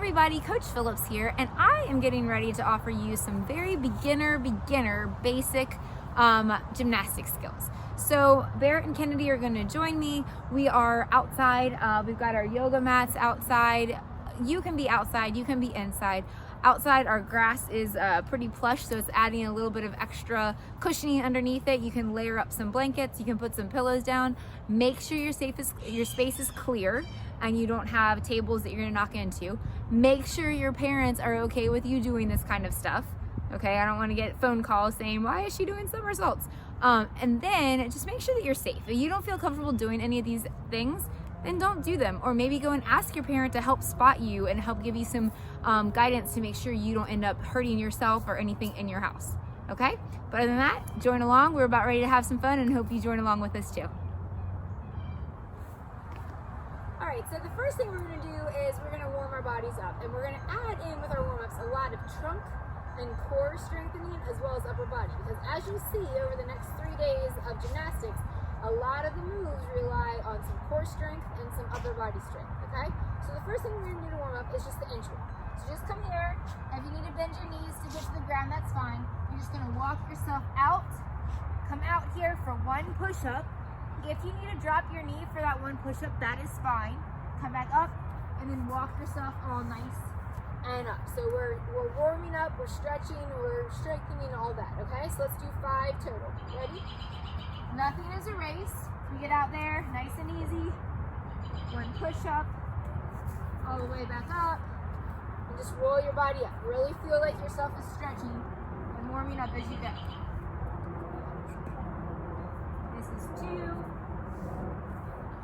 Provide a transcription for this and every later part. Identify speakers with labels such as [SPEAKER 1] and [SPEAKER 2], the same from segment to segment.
[SPEAKER 1] everybody, Coach Phillips here, and I am getting ready to offer you some very beginner basic gymnastic skills. So Barrett and Kennedy are going to join me. We are outside. We've got our yoga mats outside. You can be outside, you can be inside. Outside, our grass is pretty plush, so it's adding a little bit of extra cushioning underneath it. You can layer up some blankets, you can put some pillows down. Make sure your space is clear and you don't have tables that you're gonna knock into. Make sure your parents are okay with you doing this kind of stuff. Okay, I don't wanna get phone calls saying, why is she doing somersaults? And then just make sure that you're safe. If you don't feel comfortable doing any of these things, then don't do them. Or maybe go and ask your parent to help spot you and help give you some guidance to make sure you don't end up hurting yourself or anything in your house. Okay? But other than that, join along. We're about ready to have some fun and hope you join along with us too.
[SPEAKER 2] All right, so the first thing we're gonna do is we're gonna warm our bodies up, and we're gonna add in with our warm-ups a lot of trunk and core strengthening as well as upper body, because as you'll see over the next 3 days of gymnastics, a lot of the moves rely on some core strength and some upper body strength, okay? So the first thing we're gonna do to warm up is just the inch walk. So just come here. If you need to bend your knees to get to the ground, that's fine. You're just gonna walk yourself out, come out here for one push-up. If you need to drop your knee for that one push-up, that is fine. Come back up and then walk yourself all nice and up. So we're warming up, we're stretching, we're strengthening, all that, okay? So let's do 5 total. Ready? Nothing is a race. We get out there, nice and easy. One push-up, all the way back up, and just roll your body up. Really feel like yourself is stretching and warming up as you go. This is 2.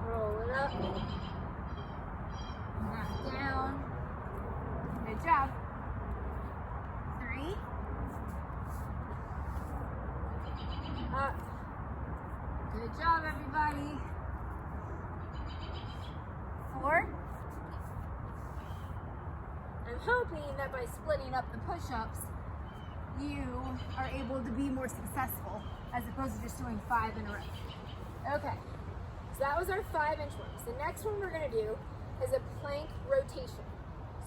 [SPEAKER 2] Roll it up. Knock down. Good job. 3. Up. Good job, everybody. 4. I'm hoping that by splitting up the push-ups, you are able to be more successful as opposed to just doing 5 in a row. Okay, so that was our 5-inch ones. The next one we're gonna do is a plank rotation.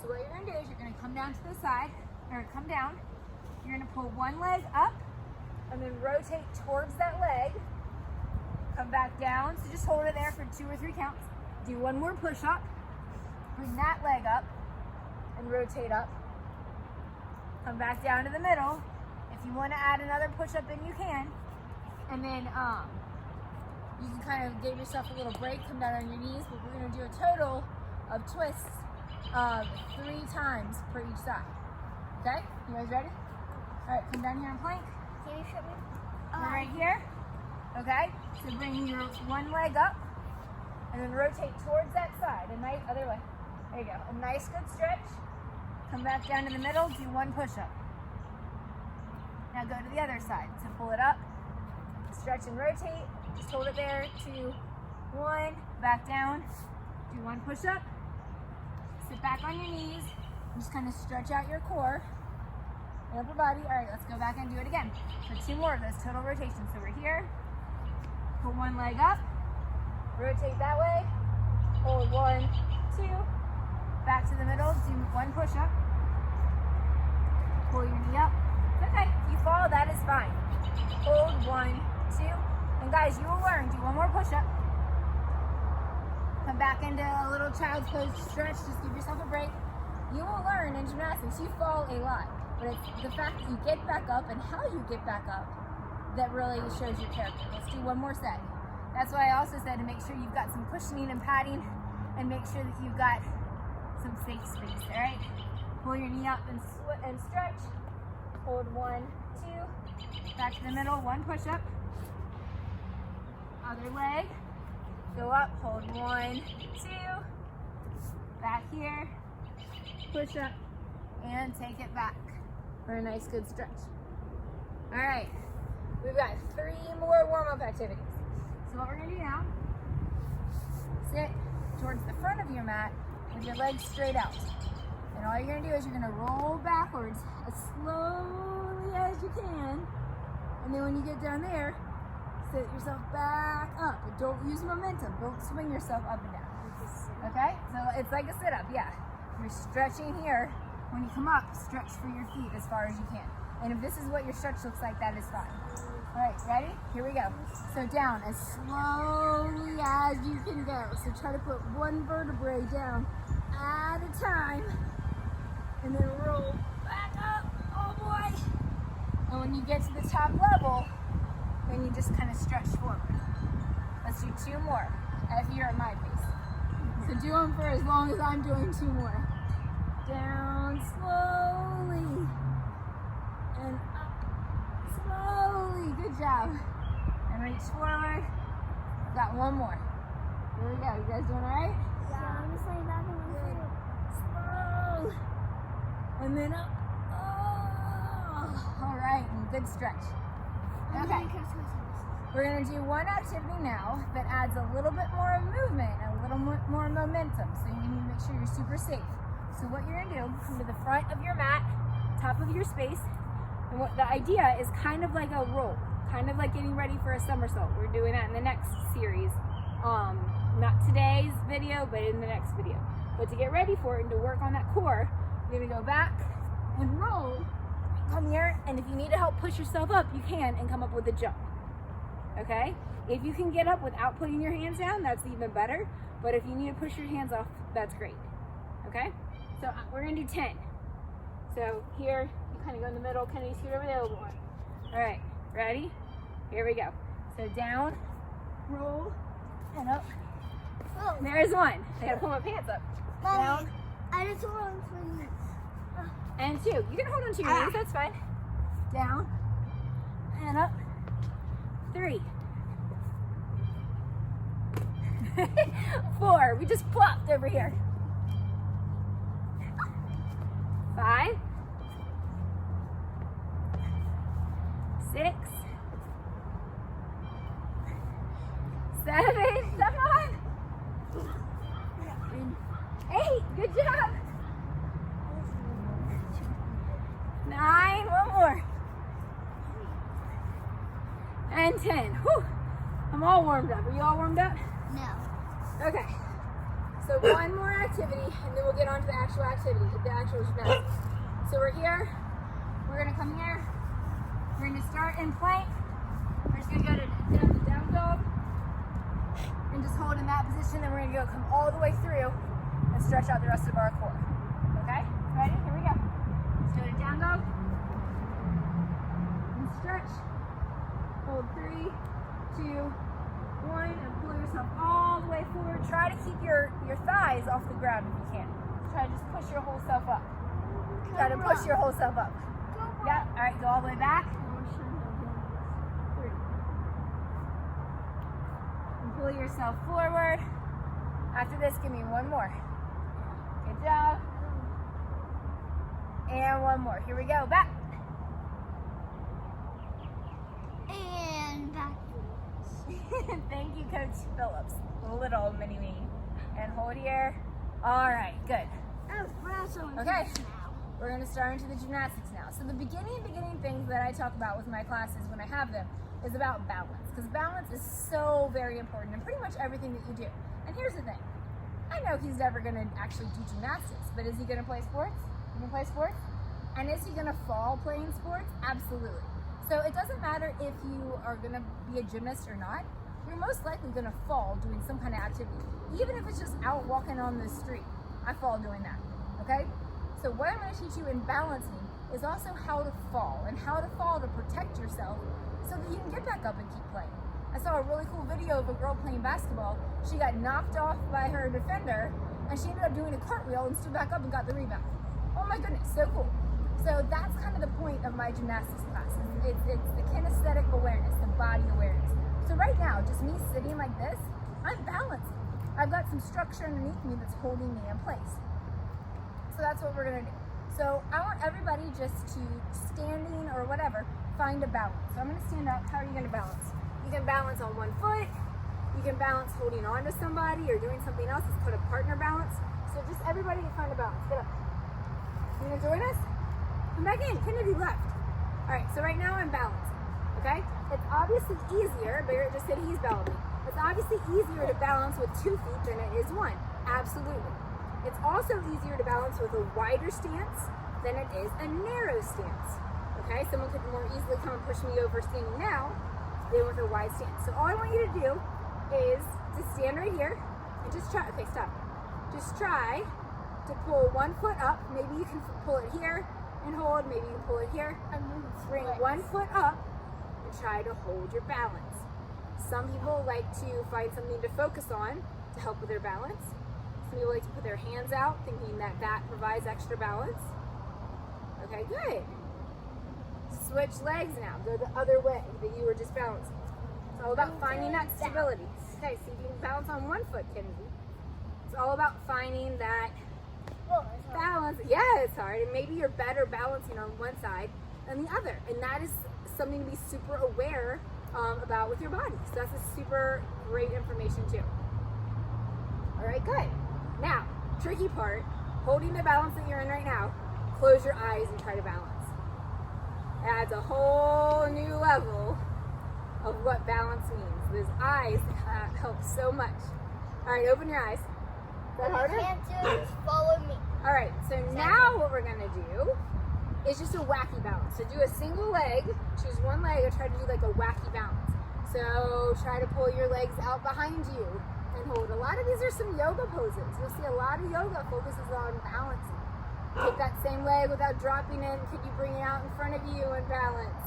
[SPEAKER 2] So what you're gonna do is you're gonna come down to the side, or come down. You're gonna pull one leg up and then rotate towards that leg. Come back down, so just hold it there for 2 or 3 counts. Do one more push-up. Bring that leg up and rotate up. Come back down to the middle. If you want to add another push-up, then you can. And then you can kind of give yourself a little break, come down on your knees, but we're going to do a total of twists of 3 times per each side. Okay? You guys ready? All right, come down here and plank.
[SPEAKER 3] Can you show me?
[SPEAKER 2] We're right here. Okay? So bring your one leg up and then rotate towards that side. A nice other way. There you go. A nice good stretch. Come back down to the middle, do one push-up. Now go to the other side. So pull it up, stretch and rotate. Just hold it there. 2, 1. Back down. Do one push-up. Sit back on your knees. And just kind of stretch out your core and upper body. All right, let's go back and do it again. So 2 more of those total rotations. So we're here. Pull one leg up. Rotate that way. Hold 1, 2. Back to the middle. Do one push-up. Pull your knee up. It's okay. If you fall, that is fine. Hold 1, 2. And guys, you will learn. Do one more push-up. Come back into a little child's pose. Stretch. Just give yourself a break. You will learn in gymnastics. You fall a lot. But it's the fact that you get back up and how you get back up that really shows your character. Let's do one more set. That's why I also said to make sure you've got some cushioning and padding and make sure that you've got some safe space, all right? Pull your knee up and stretch. Hold 1, 2. Back to the middle, 1 push-up. Other leg. Go up, hold 1, 2. Back here. Push up and take it back for a nice good stretch. All right, we've got 3 more warm-up activities. So what we're gonna do now, sit towards the front of your mat with your legs straight out. And all you're gonna do is you're gonna roll backwards as slowly as you can. And then when you get down there, sit yourself back up. But don't use momentum. Don't swing yourself up and down. Okay? So it's like a sit-up, yeah.
[SPEAKER 1] You're stretching here. When you come up, stretch for your feet as far as you can. And if this is what your stretch looks like, that is fine. All right, ready? Here we go. So down as slowly as you can go. So try to put one vertebrae down at a time. And then roll back up. Oh boy. And when you get to the top level, then you just kind of stretch forward. Let's do 2 more if you're at my pace. So do them for as long as I'm doing 2 more. Down slowly and up slowly. Good job. And reach forward. Got 1 more. Here we go. You guys doing all right?
[SPEAKER 3] Yeah, I'm just laying back on my feet.
[SPEAKER 1] Slow. And then up. Oh, all right. And good stretch. Okay. We're going to do one activity now that adds a little bit more of movement and a little more momentum. So you need to make sure you're super safe. So what you're going to do, come to the front of your mat, top of your space, and what the idea is kind of like a roll, kind of like getting ready for a somersault. We're doing that in the next series. Not today's video, but in the next video. But to get ready for it and to work on that core, you're going to go back and roll. Come here, and if you need to help push yourself up, you can, and come up with a jump. Okay? If you can get up without putting your hands down, that's even better. But if you need to push your hands off, that's great. Okay? So we're going to do 10. So here, you kind of go in the middle, kind of scoot over there a little more. All right, ready? Here we go. So down, roll, and up.
[SPEAKER 3] Oh,
[SPEAKER 1] There's 1. I got to pull my pants up.
[SPEAKER 3] Mommy,
[SPEAKER 1] Down,
[SPEAKER 3] I just want to this.
[SPEAKER 1] and 2. You can hold on to your knees, that's fine. Down, and up. 3. 4. We just plopped over here. 5. 6. 7. Come on. 8. Good job. 9. 1 more. And 10. Whew. I'm all warmed up. Are you all warmed up?
[SPEAKER 3] No.
[SPEAKER 1] Okay. So 1 more activity, and then we'll get on to the actual activity, the actual gymnastics. So we're here. We're going to come here. We're going to start in plank. We're just going to go to down dog. And just hold in that position. Then we're going to go come all the way through and stretch out the rest of our core. Okay? Ready? Here we go. Let's go to down dog. And stretch. Hold 3, 2, 1, and pull yourself all the way forward. Try to keep your thighs off the ground if you can. Try to just push your whole self up. Try to push your whole self up. Yeah, all right, go all the way back. 3. And pull yourself forward. After this, give me 1 more. Good job. And 1 more. Here we go, back.
[SPEAKER 3] And back.
[SPEAKER 1] Thank you, Coach Phillips. Little mini me. And hold here. All right, good. Okay, we're going to start into the gymnastics now. So the beginning things that I talk about with my classes when I have them is about balance, because balance is so very important in pretty much everything that you do. And here's the thing. I know he's never going to actually do gymnastics, but is he going to play sports? You can play sports? And is he going to fall playing sports? Absolutely. So it doesn't matter if you are going to be a gymnast or not. You're most likely going to fall doing some kind of activity. Even if it's just out walking on the street. I fall doing that. Okay? So what I'm going to teach you in balancing is also how to fall, and how to fall to protect yourself so that you can get back up and keep playing. I saw a really cool video of a girl playing basketball. She got knocked off by her defender, and she ended up doing a cartwheel and stood back up and got the rebound. Oh my goodness, so cool. So that's kind of the point of my gymnastics classes. It's the kinesthetic awareness, the body awareness. So right now, just me sitting like this, I'm balancing. I've got some structure underneath me that's holding me in place. So that's what we're gonna do. So I want everybody just to, standing or whatever, find a balance. So I'm gonna stand up. How are you gonna balance? You can balance on 1 foot. You can balance holding on to somebody or doing something else. It's called a partner balance. So just everybody find a balance. Get up. You gonna join us? Come back in. Kennedy left. All right, so right now I'm balancing, okay? It's obviously easier, Barrett just said he's balancing. It's obviously easier to balance with 2 feet than it is 1, absolutely.
[SPEAKER 2] It's also easier to balance with a wider stance than it is a narrow stance. Okay, someone could more easily come and push me over standing now than with a wide stance. So all I want you to do is to stand right here and just try, okay, stop. Just try to pull one foot up. Maybe you can pull it here and hold, maybe you can pull it here. Bring one foot up and try to hold your balance. Some people like to find something to focus on to help with their balance. Some people like to put their hands out, thinking that that provides extra balance. Okay, good. Switch legs now. Go the other way that you were just balancing. It's all about finding that stability. Okay, so you can balance on one foot, Kennedy. It's all about finding that balance. Yeah, it's hard. And maybe you're better balancing on one side than the other. And that is something to be super aware about with your body. So that's a super great information too. All right, good. Now, tricky part, holding the balance that you're in right now, close your eyes and try to balance. Adds a whole new level of what balance means. Those eyes help so much. All right, open your eyes. Is that harder?
[SPEAKER 3] Can't do it. Follow me.
[SPEAKER 2] All right, so now what we're gonna do is just a wacky balance. So do a single leg, choose one leg, or try to do like a wacky balance. So try to pull your legs out behind you and hold. A lot of these are some yoga poses. You'll see a lot of yoga focuses on balancing. Take that same leg without dropping it. Could you bring it out in front of you and balance?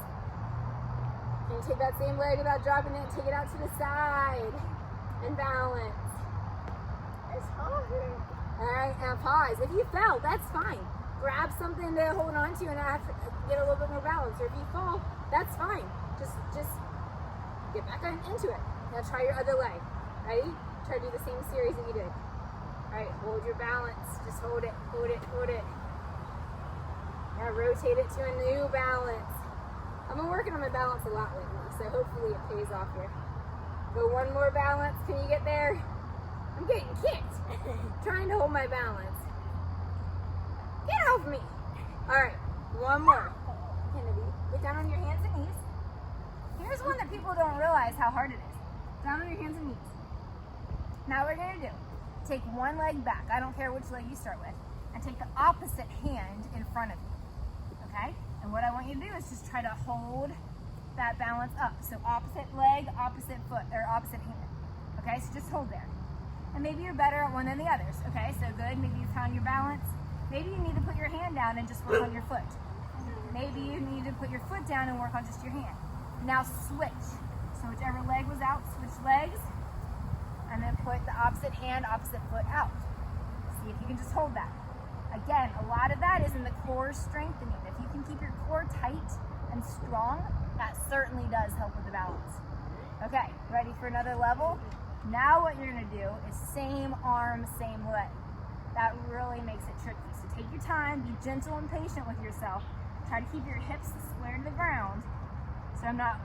[SPEAKER 2] Can you take that same leg without dropping it? Take it out to the side and balance.
[SPEAKER 3] It's hard.
[SPEAKER 2] All right, now pause. If you fell, that's fine. Grab something to hold on to and get a little bit more balance. Or if you fall, that's fine. Just get back into it. Now try your other leg. Ready? Try to do the same series that you did. All right, hold your balance. Just hold it, hold it, hold it. Now rotate it to a new balance. I've been working on my balance a lot lately, so hopefully it pays off here. Go one more balance. Can you get there? I'm getting kicked. Trying to hold my balance. Get off me. All right, one more. Kennedy, get down on your hands and knees. Here's one that people don't realize how hard it is. Down on your hands and knees. Now what we're gonna do, take one leg back. I don't care which leg you start with. And take the opposite hand in front of you. Okay? And what I want you to do is just try to hold that balance up. So opposite leg, opposite foot, or opposite hand. Okay, so just hold there. And maybe you're better at one than the others. Okay, so good. Maybe you found your balance. Maybe you need to put your hand down and just work on your foot. Maybe you need to put your foot down and work on just your hand. Now switch. So whichever leg was out, switch legs. And then put the opposite hand, opposite foot out. See if you can just hold that. Again, a lot of that is in the core strengthening. If you can keep your core tight and strong, that certainly does help with the balance. Okay, ready for another level? Now what you're gonna do is same arm, same leg. That really makes it tricky. So take your time, be gentle and patient with yourself. Try to keep your hips square to the ground so I'm not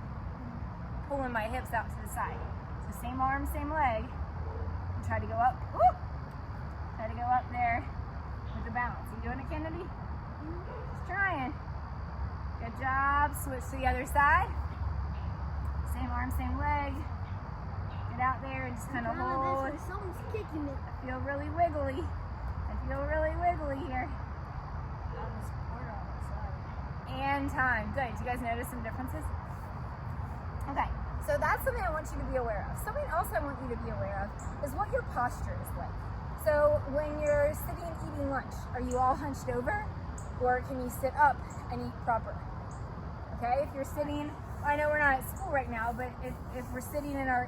[SPEAKER 2] pulling my hips out to the side. So same arm, same leg. And try to go up. Woo! Try to go up there with the balance. You doing it, Kennedy? Just trying. Good job. Switch to the other side. Same arm, same leg. Get out there and just kind of hold.
[SPEAKER 3] Someone's kicking me.
[SPEAKER 2] I feel really wiggly. I feel really wiggly here. And time. Good. Do you guys notice some differences? Okay. So that's something I want you to be aware of. Something else I want you to be aware of is what your posture is like. So when you're sitting eating lunch, are you all hunched over? Or can you sit up and eat proper? Okay, if you're sitting, I know we're not at school right now, but if we're sitting in our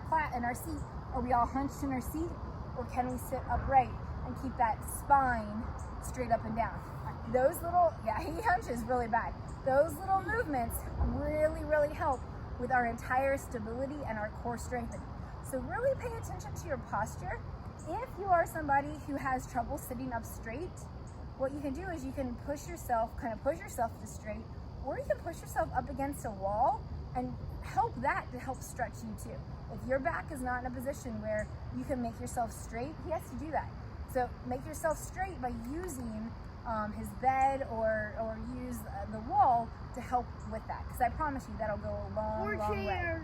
[SPEAKER 2] seat, are we all hunched in our seat? Or can we sit upright and keep that spine straight up and down? Those little, yeah, he hunches really bad. Those little movements really, really help with our entire stability and our core strengthening. So really pay attention to your posture. If you are somebody who has trouble sitting up straight, what you can do is you can push yourself to straight, or you can push yourself up against a wall and help that to help stretch you too. If your back is not in a position where you can make yourself straight, he has to do that. So make yourself straight by using his bed or use the wall to help with that, because I promise you that'll go a long way.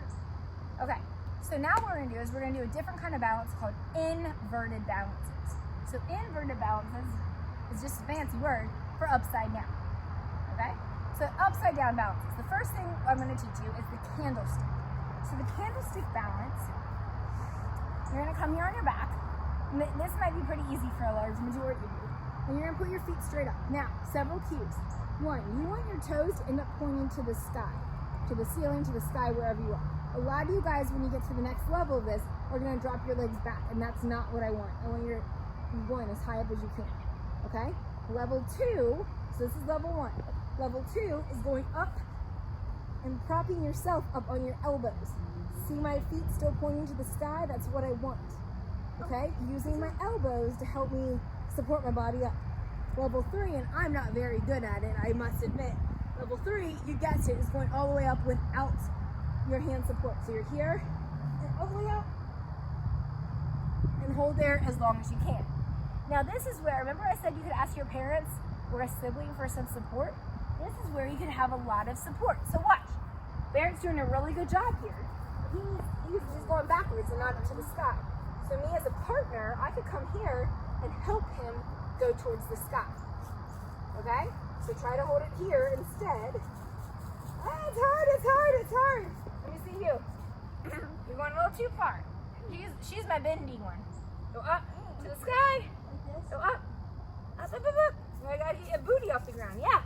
[SPEAKER 2] Okay, so now what we're gonna do is we're gonna do a different kind of balance called inverted balances. So inverted balance is just a fancy word for upside down. Okay? So upside down balances. The first thing I'm going to teach you is the candlestick. So the candlestick balance, you're going to come here on your back. This might be pretty easy for a large majority of you. And you're going to put your feet straight up. Now, several cues. One, you want your toes to end up pointing to the sky, to the ceiling, to the sky, wherever you are. A lot of you guys, when you get to the next level of this, are going to drop your legs back, and that's not what I want. I want you going as high up as you can. Okay? Level 2, so this is level 1. Level 2 is going up and propping yourself up on your elbows. See my feet still pointing to the sky? That's what I want. Okay? Using my elbows to help me support my body up. Level 3, and I'm not very good at it, I must admit. Level 3, you guessed it, is going all the way up without your hand support. So you're here, and all the way up, and hold there as long as you can. Now this is where, remember I said you could ask your parents or a sibling for some support? This is where you can have a lot of support. So watch. Barrett's doing a really good job here. He's going backwards and not up to the sky. So me as a partner, I could come here and help him go towards the sky. Okay? So try to hold it here instead. Ah, it's hard, it's hard, it's hard. Let me see you. You're going a little too far. She's my bendy one. Go up to the sky. Go up. Up, up, up, up. So I got a booty off the ground. Yeah.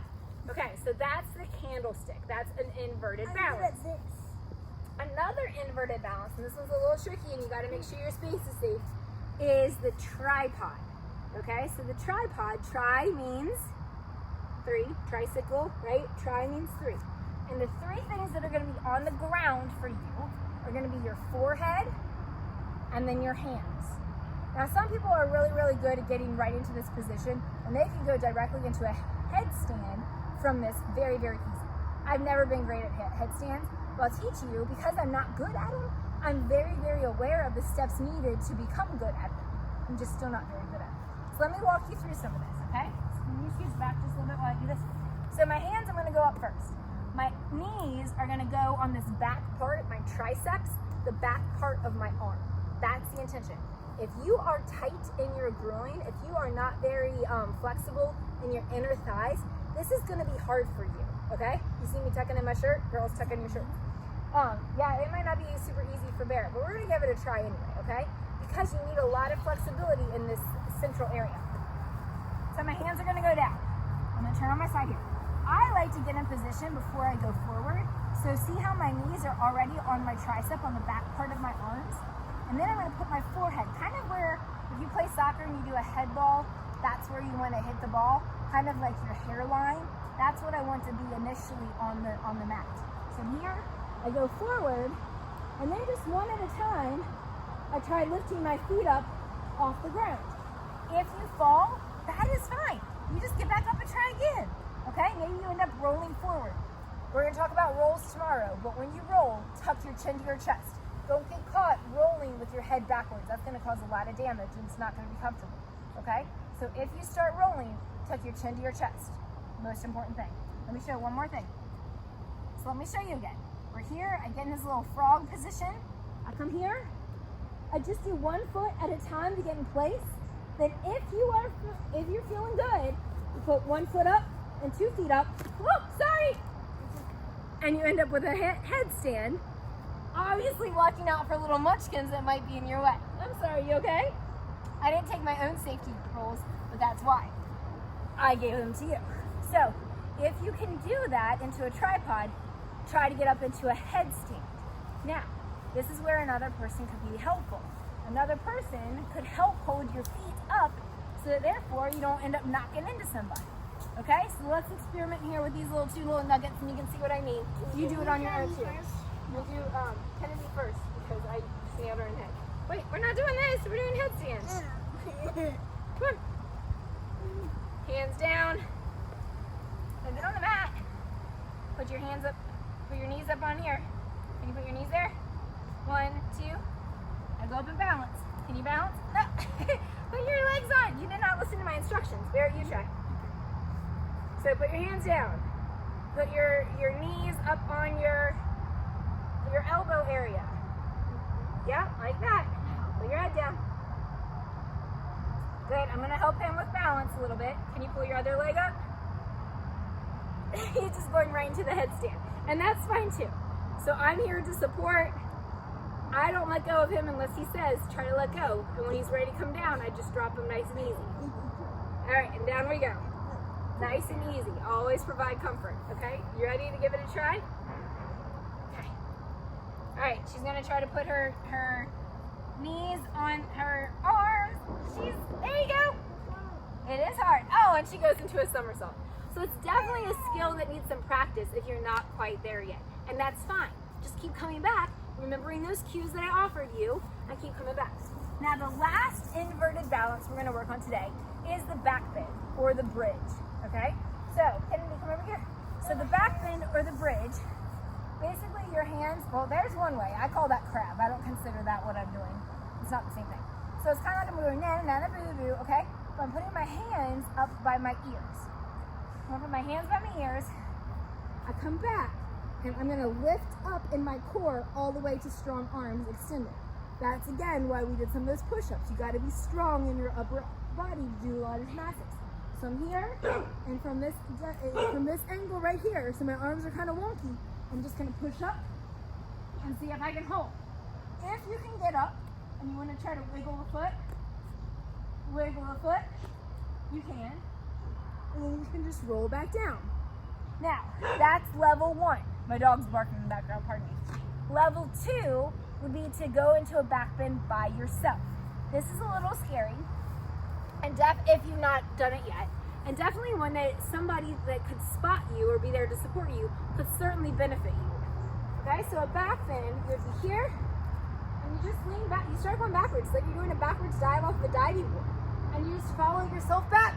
[SPEAKER 2] Okay, so that's the candlestick. That's an inverted balance. Another inverted balance, and this one's a little tricky and you gotta make sure your space is safe, is the tripod. Okay, so the tripod, tri means 3, tricycle, right? Tri means 3. And the 3 things that are gonna be on the ground for you are gonna be your forehead and then your hands. Now some people are really, really good at getting right into this position and they can go directly into a headstand from this very, very easy. I've never been great at headstands, but I'll teach you because I'm not good at them. I'm very, very aware of the steps needed to become good at them. I'm just still not very good at them. So let me walk you through some of this, okay? So can you scooch back just a little bit while I do this? So my hands, I'm gonna go up first. My knees are gonna go on this back part, my triceps, the back part of my arm. That's the intention. If you are tight in your groin, if you are not very flexible in your inner thighs, this is gonna be hard for you, okay? You see me tucking in my shirt? Girls, tuck in your shirt. Yeah, it might not be super easy for Barrett, but we're gonna give it a try anyway, okay? Because you need a lot of flexibility in this central area. So my hands are gonna go down. I'm gonna turn on my side here. I like to get in position before I go forward. So see how my knees are already on my tricep, on the back part of my arms? And then I'm gonna put my forehead, kind of where, if you play soccer and you do a head ball, that's where you wanna hit the ball, kind of like your hairline. That's what I want to be initially on the mat. So here, I go forward, and then just one at a time, I try lifting my feet up off the ground. If you fall, that is fine. You just get back up and try again, okay? Maybe you end up rolling forward. We're gonna talk about rolls tomorrow, but when you roll, tuck your chin to your chest. Don't get caught rolling with your head backwards. That's gonna cause a lot of damage and it's not gonna be comfortable, okay? So if you start rolling, tuck your chin to your chest. Most important thing. Let me show you one more thing. So let me show you again. We're here, I get in this little frog position. I come here, I just do 1 foot at a time to get in place. Then if you're feeling good, you put 1 foot up and 2 feet up. Whoa, sorry! And you end up with a headstand. Obviously watching out for little munchkins that might be in your way. I'm sorry, you okay? I didn't take my own safety rules, but that's why. I gave them to you. So, if you can do that into a tripod, try to get up into a headstand. Now, this is where another person could be helpful. Another person could help hold your feet up so that therefore you don't end up knocking into somebody. Okay, so let's experiment here with these two little nuggets and you can see what I mean. You do it on your own too. We'll do Kennedy first because I just nailed her in the head. Wait, we're not doing this, we're doing headstands. Come on. Hands down. And then on the mat, put your hands up, put your knees up on here. Can you put your knees there? 1, 2. Now go up and balance. Can you balance? No. Put your legs on. You did not listen to my instructions. Barrett, you try. So put your hands down. Put your knees up on your elbow area. Yeah, like that. Put your head down. Good. I'm going to help him with balance a little bit. Can you pull your other leg up? He's just going right into the headstand. And that's fine too. So I'm here to support. I don't let go of him unless he says, try to let go. And when he's ready to come down, I just drop him nice and easy. All right, and down we go. Nice and easy. Always provide comfort, okay? You ready to give it a try? Okay. All right, she's gonna try to put her knees on her arms. There you go. It is hard. Oh, and she goes into a somersault. So it's definitely a skill that needs some practice if you're not quite there yet. And that's fine. Just keep coming back, remembering those cues that I offered you, and keep coming back. Now the last inverted balance we're gonna work on today is the back bend or the bridge, okay? So, Kennedy, come over here. So the back bend or the bridge, basically your hands, well, there's one way. I call that crab. I don't consider that what I'm doing. It's not the same thing. So it's kind of like I'm going na-na-na-na-boo-boo, okay? But I'm putting my hands up by my ears. I'm gonna put my hands by my ears. I come back, and I'm gonna lift up in my core all the way to strong arms extended. That's again why we did some of those push-ups. You gotta be strong in your upper body to do a lot of gymnastics. So I'm here, and from this angle right here, so my arms are kind of wonky, I'm just gonna push up and see if I can hold. If you can get up, and you wanna try to wiggle a foot, you can. And then you can just roll back down. Now, that's level 1. My dog's barking in the background, pardon me. Level 2 would be to go into a back bend by yourself. This is a little scary, and if you've not done it yet, and definitely one that somebody that could spot you or be there to support you could certainly benefit you with. Okay, so a back bend, you would be here, and you just lean back. You start going backwards, like you're doing a backwards dive off the diving board, and you just follow yourself back,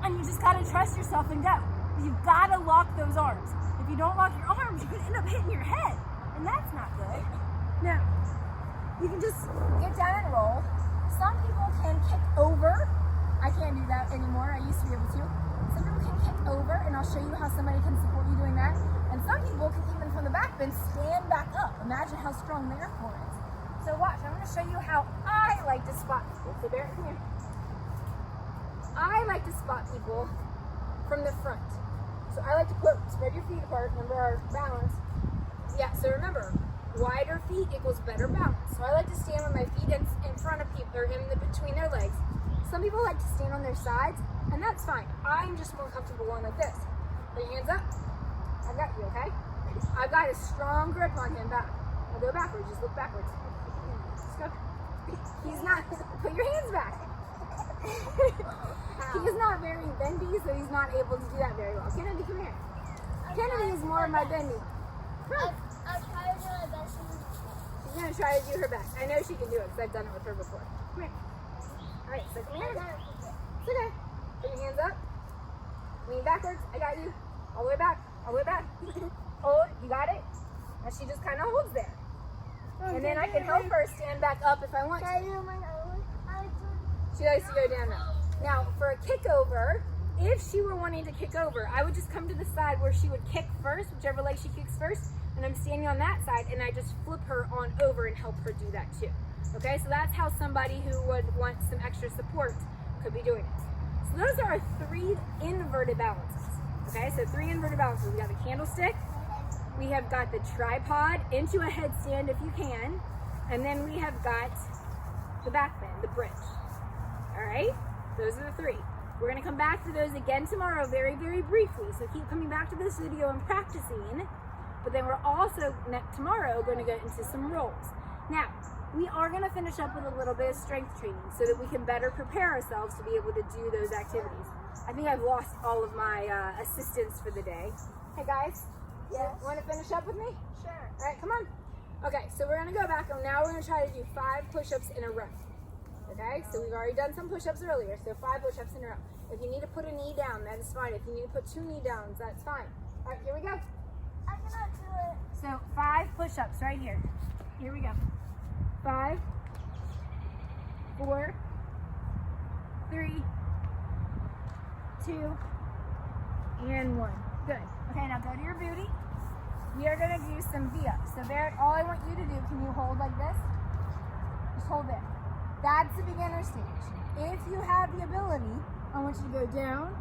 [SPEAKER 2] and you just gotta trust yourself and go. You've gotta lock those arms. If you don't lock your arms, you could end up hitting your head, and that's not good. Now, you can just get down and roll. Some people can kick over. I can't do that anymore. I used to be able to. Some people can kick over, and I'll show you how somebody can support you doing that. And some people can even from the back bend stand back up. Imagine how strong their core is. So watch, I'm going to show you how I like to spot people. So bear with me. I like to spot people from the front. So I like to spread your feet apart. Remember our balance. Yeah, so remember, wider feet equals better balance. So I like to stand with my feet in front of people, or between their legs. Some people like to stand on their sides, and that's fine. I'm just more comfortable going like this. Put your hands up. I've got you, okay? I've got a strong grip on him back. I'll go backwards, just look backwards. Just go. He's not, put your hands back. He's not very bendy, so he's not able to do that very well. Kennedy, come here. Kennedy is more of my bendy.
[SPEAKER 3] I'll try to do my best.
[SPEAKER 2] She's going to try to do her best. I know she can do it because I've done it with her before. Come here. All right, so come here. It's okay. Put your hands up. Lean backwards. I got you. All the way back. All the way back. Hold. You got it? Now she just kind of holds there. And then I can help her stand back up if I want to. She likes to go down now. Now, for a kick over, if she were wanting to kick over, I would just come to the side where she would kick first, whichever leg she kicks first, and I'm standing on that side, and I just flip her on over and help her do that too. Okay, so that's how somebody who would want some extra support could be doing it. So those are our 3 inverted balances. Okay, so 3 inverted balances. We got the candlestick, we have got the tripod into a headstand if you can, and then we have got the back bend, the bridge. All right, those are the 3. We're gonna come back to those again tomorrow very, very briefly. So keep coming back to this video and practicing, but then we're also tomorrow gonna get into some rolls. Now, we are gonna finish up with a little bit of strength training so that we can better prepare ourselves to be able to do those activities. I think I've lost all of my assistants for the day. Hey guys,
[SPEAKER 3] Yes.
[SPEAKER 2] Want to finish up with me?
[SPEAKER 3] Sure.
[SPEAKER 2] All right, come on. Okay, so we're gonna go back and now we're gonna try to do 5 push-ups in a row. Okay, so we've already done some push-ups earlier, so 5 push-ups in a row. If you need to put a knee down, that is fine. If you need to put 2 knee downs, that's fine. All right, here we go.
[SPEAKER 3] I cannot do it.
[SPEAKER 2] So 5 push-ups right here. Here we go. 5, 4, 3, 2, and 1. Good. Okay, now go to your booty. We are gonna do some V-ups. So Barrett, all I want you to do, can you hold like this? Just hold there. That's the beginner stage. If you have the ability, I want you to go down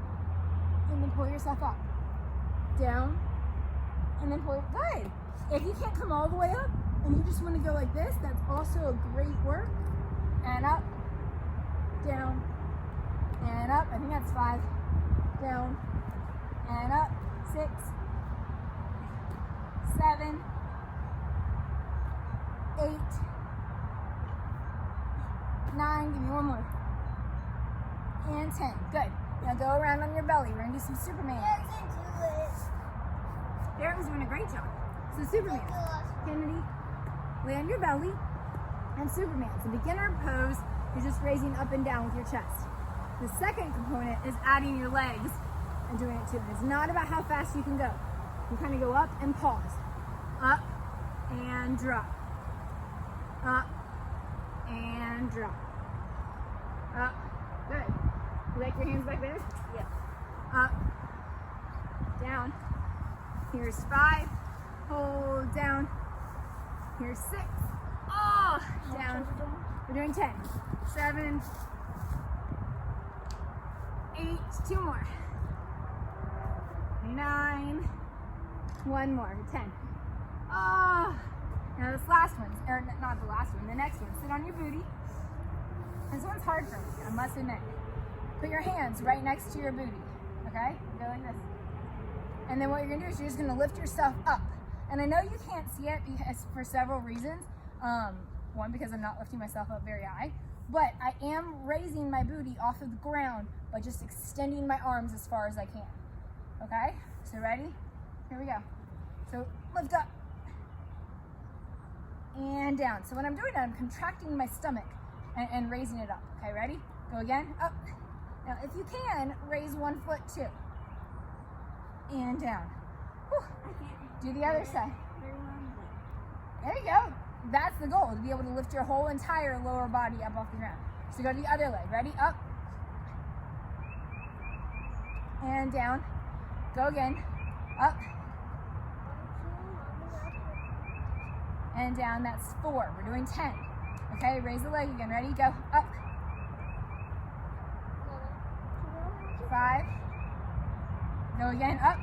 [SPEAKER 2] and then pull yourself up. Down and then pull. Good. If you can't come all the way up and you just want to go like this, that's also a great work. And up, down, and up. I think that's 5. Down, and up. 6, 7, 8, 9. Give me one more. And 10. Good. Now go around on your belly. We're going to do some Superman.
[SPEAKER 3] I can do it.
[SPEAKER 2] Barrett was doing a great job. So Superman. Kennedy, lay on your belly. And Superman. It's a beginner pose. You're just raising up and down with your chest. The second component is adding your legs and doing it too. And it's not about how fast you can go. You kind of go up and pause. Up and drop. Up and drop. Up. Good. You like your hands back there?
[SPEAKER 3] Yeah.
[SPEAKER 2] Up. Down. Here's 5. Hold down. Here's 6. Oh, down. We're doing 10. 7. 8. 2 more. 9. 1 more. 10. Oh. Now this last one, or not the last one, the next one. Sit on your booty. This one's hard for me, I must admit. Put your hands right next to your booty. Okay? Go like this. And then what you're gonna do is you're just gonna lift yourself up. And I know you can't see it because for several reasons. One, because I'm not lifting myself up very high, but I am raising my booty off of the ground by just extending my arms as far as I can. Okay? So ready? Here we go. So lift up and down. So when I'm doing that, I'm contracting my stomach and raising it up. Okay, ready? Go again, up. Now, if you can, raise 1 foot too. And down. Whew. Do the other side. There you go. That's the goal, to be able to lift your whole entire lower body up off the ground. So go to the other leg. Ready? Up. And down. Go again. Up. And down. That's 4. We're doing 10. Okay, raise the leg again. Ready? Go. Up. 5. Go again. Up.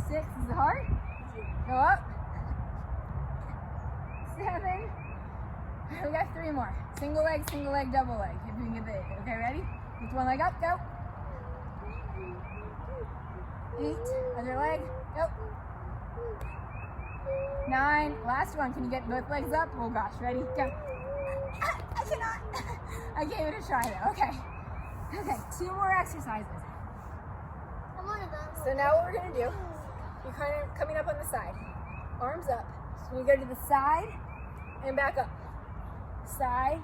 [SPEAKER 2] 6. Is it hard? Go up. 7. We got 3 more. Single leg, double leg. If we can get the, okay, ready? Lift one leg up, go. 8. Other leg, go. 9. Last one. Can you get both legs up? Oh gosh, ready? Go. I cannot. I gave it a try though. Okay. Okay, 2 more exercises.
[SPEAKER 3] I'm on a bumble.
[SPEAKER 2] So now what we're gonna do, you're kind of coming up on the side. Arms up. So we go to the side and back up. Side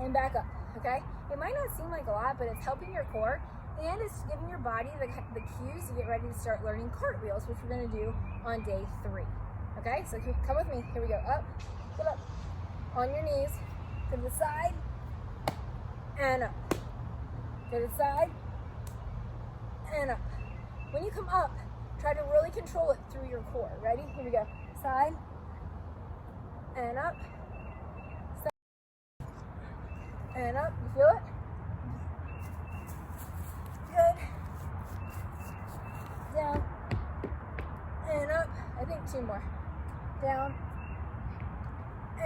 [SPEAKER 2] and back up. Okay? It might not seem like a lot, but it's helping your core and it's giving your body the cues to get ready to start learning cartwheels, which we're gonna do on day 3. Okay? So come with me. Here we go. Up. Get up. On your knees. To the side and up. To the side and up. When you come up, try to really control it through your core. Ready? Here we go. Side and up. Side and up. You feel it? Good. Down and up. I think 2 more. Down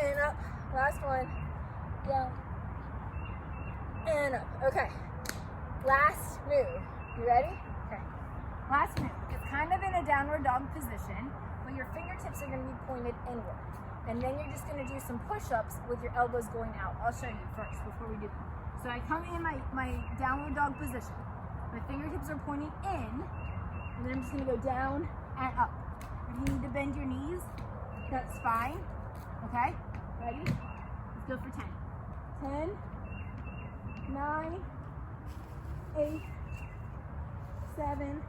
[SPEAKER 2] and up. Last one. Down and up. Okay. Last move. You ready? Okay. Last move. It's kind of in a downward dog position, but your fingertips are going to be pointed inward. And then you're just going to do some push-ups with your elbows going out. I'll show you first before we do that. So I come in my downward dog position. My fingertips are pointing in, and then I'm just going to go down and up. If you need to bend your knees, that's fine. Okay? Ready? Let's go for 10. 10, 9, 8, 7,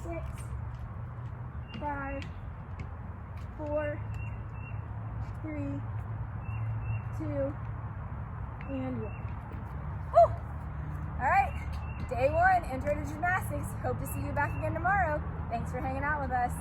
[SPEAKER 2] 6, 5, 4, 3, 2, and 1. Woo! All right, day 1, intro to gymnastics. Hope to see you back again tomorrow. Thanks for hanging out with us.